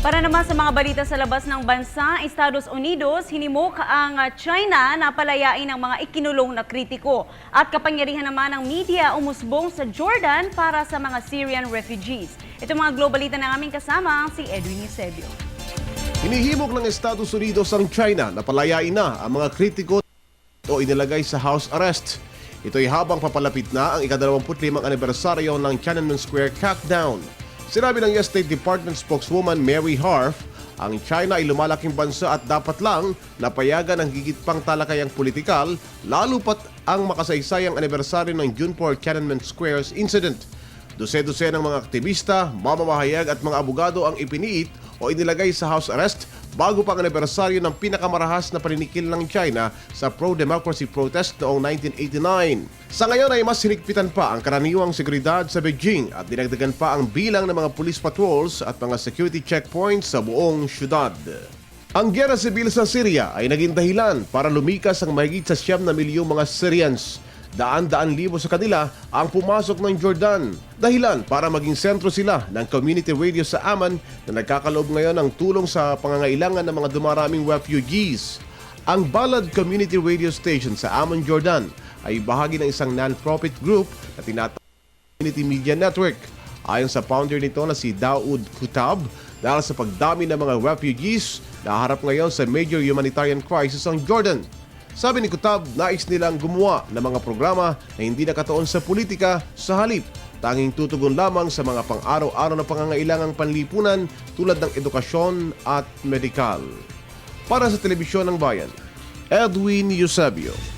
Para naman sa mga balita sa labas ng bansa, Estados Unidos, hinimok ang China na palayain ang mga ikinulong na kritiko. At kapangyarihan naman ng media umusbong sa Jordan para sa mga Syrian refugees. Ito mga globalita na aming kasama, si Edwin Eusebio. Hinihimok ng Estados Unidos ang China na palayain na ang mga kritiko o inilagay sa house arrest. Ito'y habang papalapit na ang ika-25 anibersaryo ng Tiananmen Square crackdown. Sinabi ng US State Department spokeswoman Mary Harf, ang China ay lumalaking bansa at dapat lang napayagan ang higit pang talakayang politikal, lalo pat ang makasaysayang anibersaryo ng June 4 Tiananmen Square's incident. Dose-dose ng mga aktivista, mamamahayag at mga abogado ang ipiniit o inilagay sa house arrest bago pa ang anibersaryo ng pinakamarahas na paninikil ng China sa pro-democracy protest noong 1989. Sa ngayon ay mas hinigpitan pa ang karaniwang seguridad sa Beijing at dinagdagan pa ang bilang ng mga police patrols at mga security checkpoints sa buong syudad. Ang giyera sibil sa Syria ay naging dahilan para lumikas ang mahigit sa 9 milyong mga Syrians. Daan-daan libo sa kanila ang pumasok ng Jordan. Dahilan para maging sentro sila ng community radio sa Amman na nagkakaloob ngayon ng tulong sa pangangailangan ng mga dumaraming refugees. Ang Balad Community Radio Station sa Amman, Jordan ay bahagi ng isang non-profit group na tinatawag Community Media Network. Ayon sa founder nito na si Daoud Kutab, dahil sa pagdami ng mga refugees na harap ngayon sa major humanitarian crisis ang Jordan. Sabi ni Kutab, nais nilang gumawa ng mga programa na hindi nakatuon sa politika, sa halip tanging tutugon lamang sa mga pang-araw-araw na pangangailangang panlipunan tulad ng edukasyon at medikal. Para sa Telebisyon ng Bayan, Edwin Eusebio.